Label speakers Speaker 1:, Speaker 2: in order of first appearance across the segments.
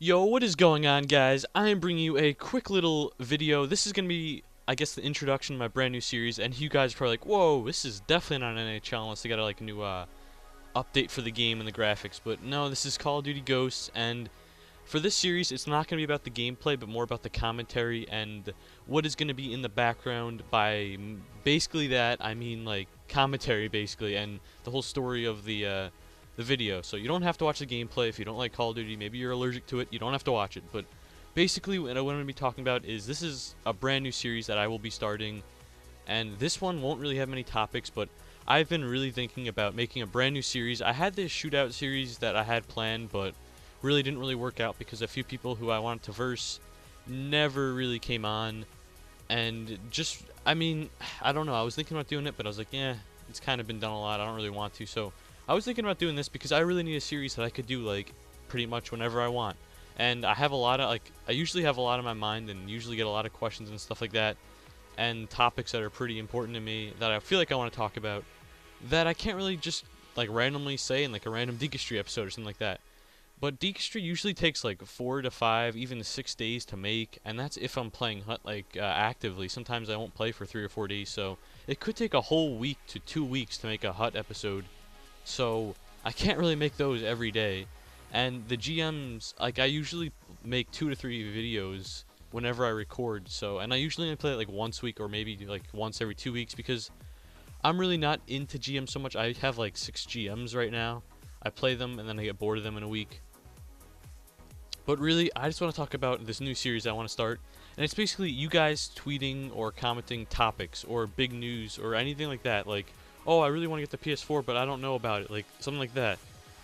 Speaker 1: Yo, what is going on, guys? I am bringing you a quick little video. This is going to be, I guess, the introduction to my brand new series, and you guys are probably like, whoa, this is definitely not an NHL unless they got like a new update for the game and the graphics. But no, this is Call of Duty Ghosts, and for this series, it's not going to be about the gameplay, but more about the commentary and what is going to be in the background. By basically that, I mean like commentary, basically, and the whole story of the video. So you don't have to watch the gameplay if you don't like Call of Duty. Maybe you're allergic to it. You don't have to watch it. But basically, what I'm going to be talking about is this is a brand new series that I will be starting, and this one won't really have many topics, but I've been really thinking about making a brand new series. I had this shootout series that I had planned, but really didn't really work out because a few people who I wanted to verse never really came on, and just, I mean, I don't know, I was thinking about doing it, but I was like, yeah, it's kind of been done a lot, I don't really want to. So I was thinking about doing this because I really need a series that I could do like pretty much whenever I want. And I have a lot of I usually have a lot in my mind and usually get a lot of questions and stuff like that, and topics that are pretty important to me that I feel like I want to talk about that I can't really just like randomly say in like a random DekeaSaurusRex episode or something like that. But DekeaSaurusRex usually takes like 4 to 5, even 6 days to make, and that's if I'm playing Hut like actively. Sometimes I won't play for 3 or 4 days, so it could take a whole week to 2 weeks to make a Hut episode. So I can't really make those every day. And the GMs, like, I usually make 2 to 3 videos whenever I record. So, and I usually only play it like once a week or maybe like once every 2 weeks because I'm really not into GM so much. I have like 6 GMs right now. I play them and then I get bored of them in a week. But really, I just want to talk about this new series I want to start. And it's basically you guys tweeting or commenting topics or big news or anything like that. Like, oh, I really want to get the PS4, but I don't know about it. Like, something like that.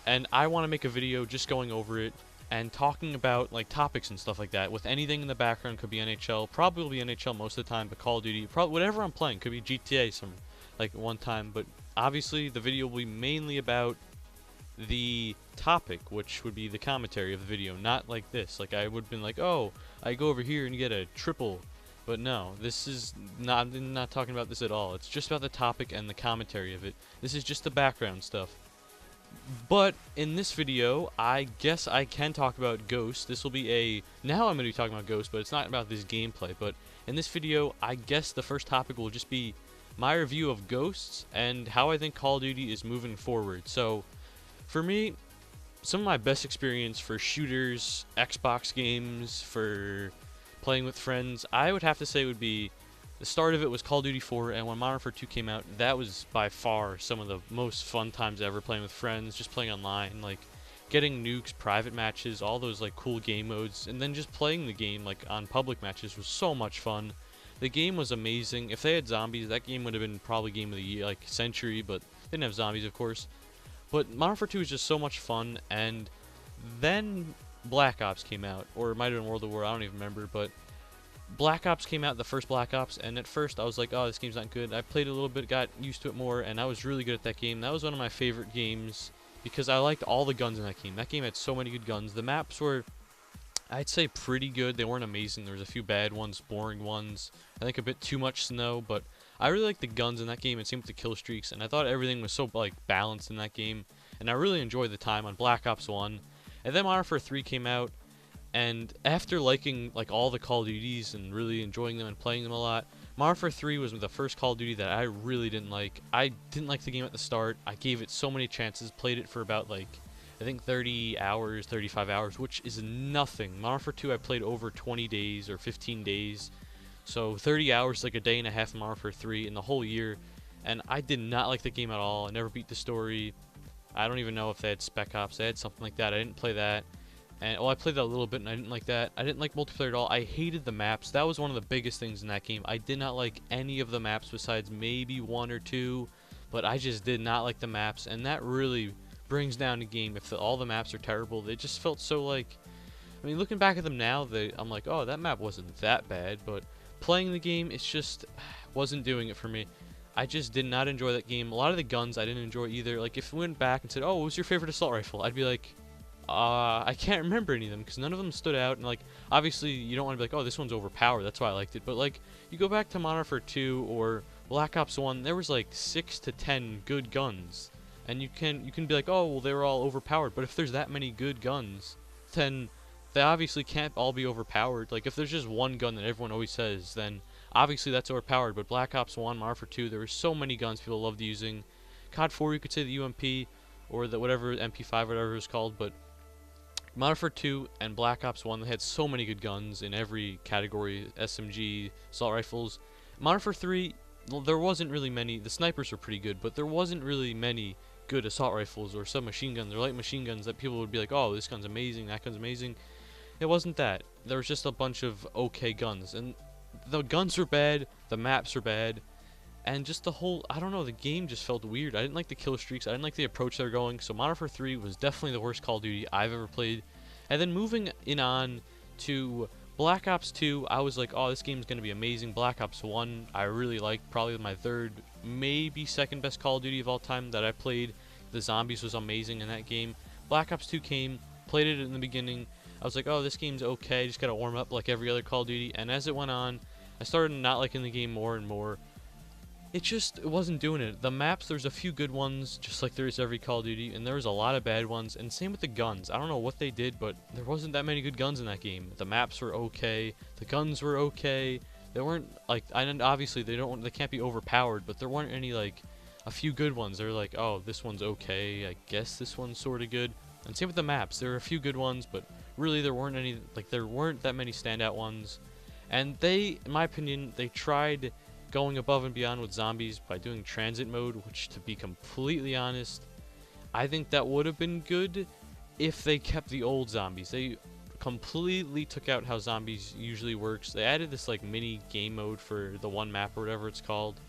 Speaker 1: And I want to make a video just going over it and talking about, like, topics and stuff like that. With anything in the background, could be NHL. Probably will be NHL most of the time, but Call of Duty. Probably whatever I'm playing. Could be GTA some, like, one time. But obviously, the video will be mainly about the topic, which would be the commentary of the video, not like this. Like, I would have been like, oh, I go over here and you get a triple, but no, this is not, I'm not talking about this at all. It's just about the topic and the commentary of it. This is just the background stuff. But in this video, I guess I can talk about Ghost. This will be a, now I'm going to be talking about Ghost, but it's not about this gameplay. But in this video, I guess the first topic will just be my review of Ghosts and how I think Call of Duty is moving forward. So for me, some of my best experience for shooters, Xbox games, for playing with friends, I would have to say would be the start of it was Call of Duty 4, and when Modern Warfare 2 came out, that was by far some of the most fun times ever playing with friends, just playing online, like getting nukes, private matches, all those like cool game modes, and then just playing the game like on public matches was so much fun. The game was amazing. If they had zombies, that game would have been probably game of the year, like century, but they didn't have zombies, of course. But Modern Warfare 2 is just so much fun, and then Black Ops came out, or it might have been World at War, I don't even remember, but Black Ops came out, the first Black Ops, and at first I was like, oh, this game's not good. I played it a little bit, got used to it more, and I was really good at that game. That was one of my favorite games, because I liked all the guns in that game. That game had so many good guns. The maps were, I'd say, pretty good. They weren't amazing. There was a few bad ones, boring ones. I think a bit too much snow, but I really liked the guns in that game, and same with the kill streaks, and I thought everything was so like balanced in that game, and I really enjoyed the time on Black Ops 1. And then Modern Warfare 3 came out, and after liking like all the Call of Duties and really enjoying them and playing them a lot, Modern Warfare 3 was the first Call of Duty that I really didn't like. I didn't like the game at the start. I gave it so many chances, played it for about like I think 30 hours, 35 hours, which is nothing. Modern Warfare 2 I played over 20 days or 15 days. So 30 hours, like a day and a half in Modern Warfare 3 in the whole year, and I did not like the game at all. I never beat the story. I don't even know if they had Spec Ops. They had something like that. I didn't play that. And well, I played that a little bit, and I didn't like that. I didn't like multiplayer at all. I hated the maps. That was one of the biggest things in that game. I did not like any of the maps besides maybe 1 or 2, but I just did not like the maps, and that really brings down the game. If all the maps are terrible, they just felt so like, I mean, looking back at them now, I'm like, oh, that map wasn't that bad, but playing the game, it's just wasn't doing it for me. I just did not enjoy that game. A lot of the guns I didn't enjoy either. Like, if we went back and said, oh, what was your favorite assault rifle? I'd be like, I can't remember any of them because none of them stood out. And, like, obviously, you don't want to be like, oh, this one's overpowered. That's why I liked it. But, like, you go back to Modern Warfare 2 or Black Ops 1, there was, like, 6 to 10 good guns. And you can be like, oh, well, they were all overpowered. But if there's that many good guns, then they obviously can't all be overpowered. Like, if there's just one gun that everyone always says, then obviously that's overpowered. But Black Ops 1, Modern Warfare 2, there were so many guns people loved using. COD 4, you could say the UMP, or the whatever, MP5, whatever it's called, but Modern Warfare 2 and Black Ops 1, they had so many good guns in every category, SMG, assault rifles. Modern Warfare 3, well, there wasn't really many, the snipers were pretty good, but there wasn't really many good assault rifles or submachine guns or light machine guns that people would be like, oh, this gun's amazing, that gun's amazing. It wasn't that. There was just a bunch of okay guns, and the guns were bad, the maps were bad, and just the whole, I don't know, the game just felt weird. I didn't like the kill streaks, I didn't like the approach they were going, so Modern Warfare 3 was definitely the worst Call of Duty I've ever played. And then moving in on to Black Ops 2, I was like, oh, this game's going to be amazing. Black Ops 1, I really liked, probably my third, maybe second best Call of Duty of all time that I played. The zombies was amazing in that game. Black Ops 2 came, played it in the beginning. I was like, oh, this game's okay, just gotta warm up like every other Call of Duty. And as it went on, I started not liking the game more and more. It wasn't doing it. The maps, there's a few good ones, just like there is every Call of Duty, and there was a lot of bad ones, and same with the guns. I don't know what they did, but there wasn't that many good guns in that game. The maps were okay, the guns were okay. They weren't, like, obviously they can't be overpowered, but there weren't any, like, a few good ones. They're like, oh, this one's okay, I guess this one's sorta good. And same with the maps, there were a few good ones, but really there weren't any, like, there weren't that many standout ones. And they, in my opinion, they tried going above and beyond with zombies by doing transit mode, which, to be completely honest, I think that would have been good if they kept the old zombies. They completely took out how zombies usually works. They added this like mini game mode for the one map or whatever it's called,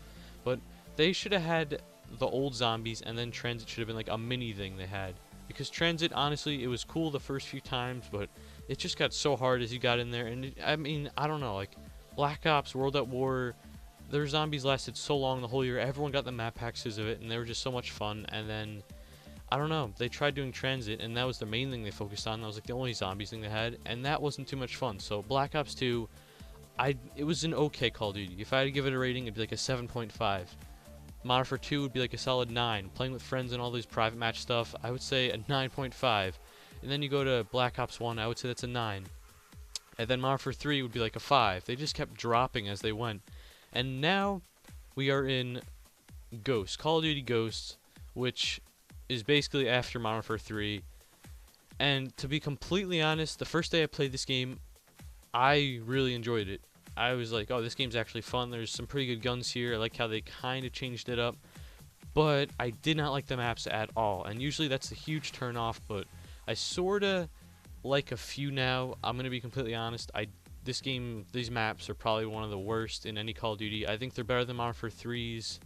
Speaker 1: but they should have had the old zombies, and then transit should have been like a mini thing they had, because transit, honestly, it was cool the first few times, but it just got so hard as you got in there. And I mean, I don't know, like Black Ops, World at War, their zombies lasted so long the whole year. Everyone got the map packs because of it, and they were just so much fun. And then, I don't know, they tried doing transit, and that was the main thing they focused on. That was like the only zombies thing they had, and that wasn't too much fun. So Black Ops 2, it was an okay Call of Duty. If I had to give it a rating, it'd be like a 7.5. Modern Warfare 2 would be like a solid 9. Playing with friends and all these private match stuff, I would say a 9.5. And then you go to Black Ops 1, I would say that's a 9. And then Modern Warfare 3 would be like a 5. They just kept dropping as they went. And now we are in Ghosts, Call of Duty Ghosts, which is basically after Modern Warfare 3. And to be completely honest, the first day I played this game, I really enjoyed it. I was like, oh, this game's actually fun. There's some pretty good guns here. I like how they kind of changed it up. But I did not like the maps at all. And usually that's a huge turnoff, but I sort of like a few now. I'm going to be completely honest. These maps are probably one of the worst in any Call of Duty. I think they're better than Modern Warfare 3's,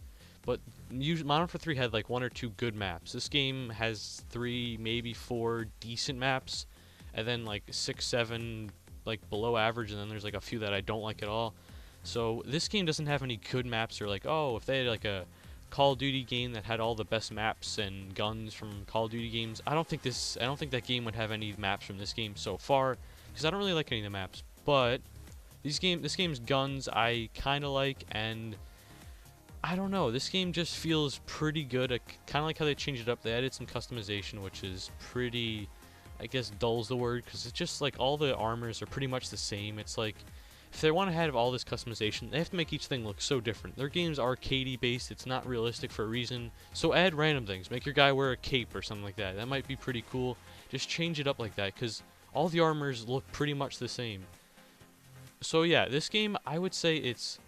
Speaker 1: but Modern Warfare 3 had like 1 or 2 good maps. This game has 3, maybe 4 decent maps, and then like 6, 7 like below average, and then there's like a few that I don't like at all. So this game doesn't have any good maps. Or like, oh, if they had like a Call of Duty game that had all the best maps and guns from Call of Duty games, I don't think that game would have any maps from this game so far, because I don't really like any of the maps. But this game's guns I kind of like, and I don't know, this game just feels pretty good. Kind of like how they changed it up. They added some customization, which is pretty, I guess dull's the word, because it's just like all the armors are pretty much the same. It's like, if they want to have all this customization, they have to make each thing look so different. Their game's arcadey based, it's not realistic for a reason, so add random things. Make your guy wear a cape or something like that. That might be pretty cool. Just change it up like that, because all the armors look pretty much the same. So yeah, this game, I would say it's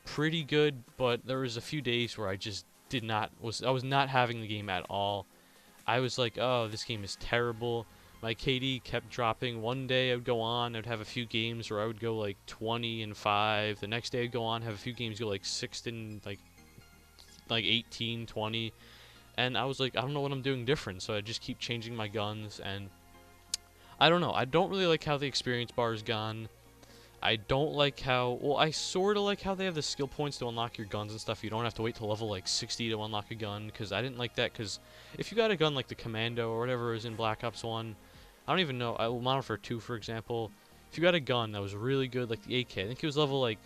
Speaker 1: pretty good, but there was a few days where I just I was not having the game at all. I was like, oh, this game is terrible. My KD kept dropping. One day I would go on, I'd have a few games where I would go like 20-5. The next day I'd go on, have a few games go like 6 and like 18, 20. And I was like, I don't know what I'm doing different, so I just keep changing my guns, and I don't know. I don't really like how the experience bar is gone. I don't like how, well, I sort of like how they have the skill points to unlock your guns and stuff. You don't have to wait till level like 60 to unlock a gun, because I didn't like that, because if you got a gun like the Commando or whatever is in Black Ops 1, I don't even know, Modern Warfare 2 for example, if you got a gun that was really good, like the AK, I think it was level like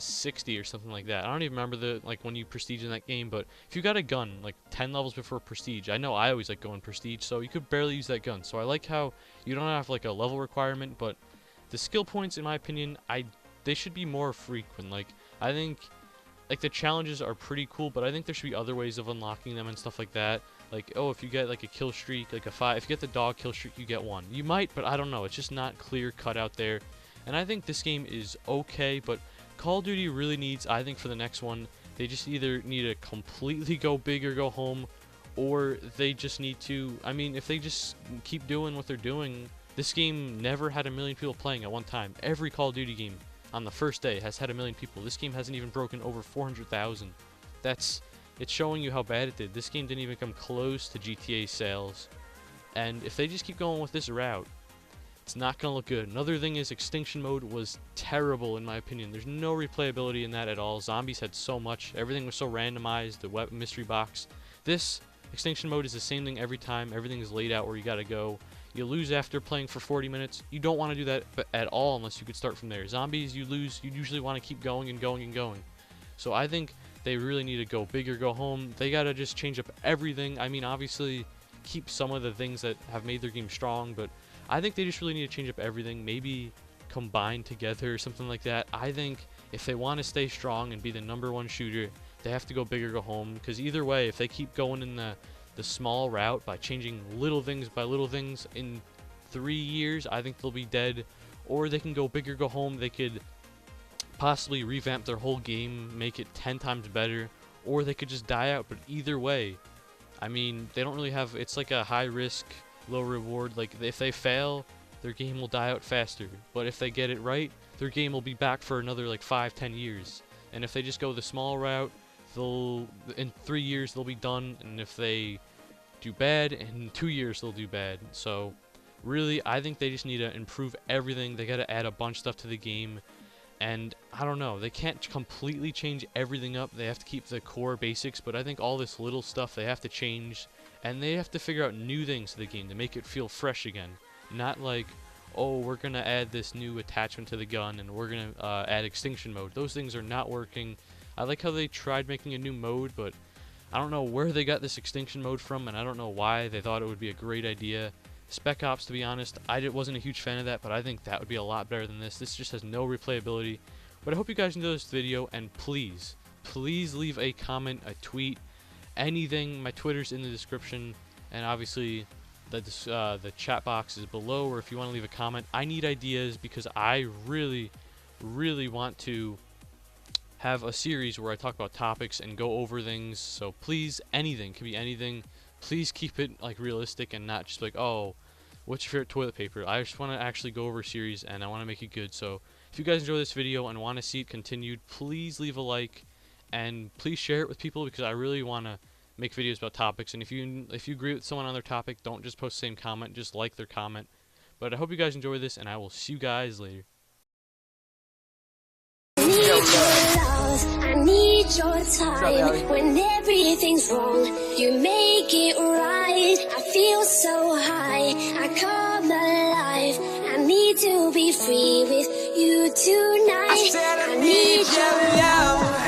Speaker 1: 60 or something like that. I don't even remember the when you prestige in that game, but if you got a gun like 10 levels before prestige, I know I always like going prestige, so you could barely use that gun. So I like how you don't have like a level requirement, but the skill points, in my opinion, they should be more frequent. Like I think like the challenges are pretty cool, but I think there should be other ways of unlocking them and stuff like that. Like, oh, if you get like a kill streak, like if you get the dog kill streak, you get one. You might, but I don't know. It's just not clear cut out there. And I think this game is okay, but Call of Duty really needs, I think for the next one, they just either need to completely go big or go home, or they just need to, I mean, if they just keep doing what they're doing, this game never had 1 million people playing at one time. Every Call of Duty game on the first day has had 1 million people. This game hasn't even broken over 400,000. It's showing you how bad it did. This game didn't even come close to GTA sales. And if they just keep going with this route, it's not going to look good. Another thing is Extinction Mode was terrible in my opinion. There's no replayability in that at all. Zombies had so much. Everything was so randomized. The weapon mystery box. This Extinction Mode is the same thing every time. Everything is laid out where you got to go. You lose after playing for 40 minutes. You don't want to do that at all unless you could start from there. Zombies, you lose. You usually want to keep going and going and going. So I think they really need to go big or go home. They got to just change up everything. I mean, obviously, keep some of the things that have made their game strong, but I think they just really need to change up everything. Maybe combine together or something like that. I think if they want to stay strong and be the #1 shooter, they have to go big or go home. Because either way, if they keep going in the small route by changing little things by little things, in 3 years, I think they'll be dead. Or they can go big or go home. They could possibly revamp their whole game, make it 10 times better, or they could just die out. But either way, I mean, they don't really have, it's like a high risk, low reward. Like if they fail, their game will die out faster, but if they get it right, their game will be back for another like 5-10 years. And if they just go the small route, in 3 years they'll be done, and if they do bad, in 2 years they'll do bad. So really, I think they just need to improve everything. They got to add a bunch of stuff to the game. And I don't know, they can't completely change everything up. They have to keep the core basics, but I think all this little stuff they have to change, and they have to figure out new things to the game to make it feel fresh again. Not like, oh, we're going to add this new attachment to the gun and we're going to add extinction mode. Those things are not working. I like how they tried making a new mode, but I don't know where they got this extinction mode from, and I don't know why they thought it would be a great idea. Spec Ops, to be honest, I wasn't a huge fan of that, but I think that would be a lot better than this. This just has no replayability. But I hope you guys enjoyed this video, and please leave a comment, a tweet, anything. My Twitter's in the description, and obviously the chat box is below, or if you want to leave a comment. I need ideas because I really want to have a series where I talk about topics and go over things. So please, anything, could be anything. Please keep it like realistic and not just like, oh, what's your favorite toilet paper? I just want to actually go over a series, and I want to make it good. So if you guys enjoy this video and want to see it continued, please leave a like, and please share it with people, because I really want to make videos about topics. And if you agree with someone on their topic, don't just post the same comment, just like their comment. But I hope you guys enjoy this, and I will see you guys later.
Speaker 2: I need your time. When everything's wrong, you make it right. I feel so high, I come alive. I need to be free with you tonight. I need your love.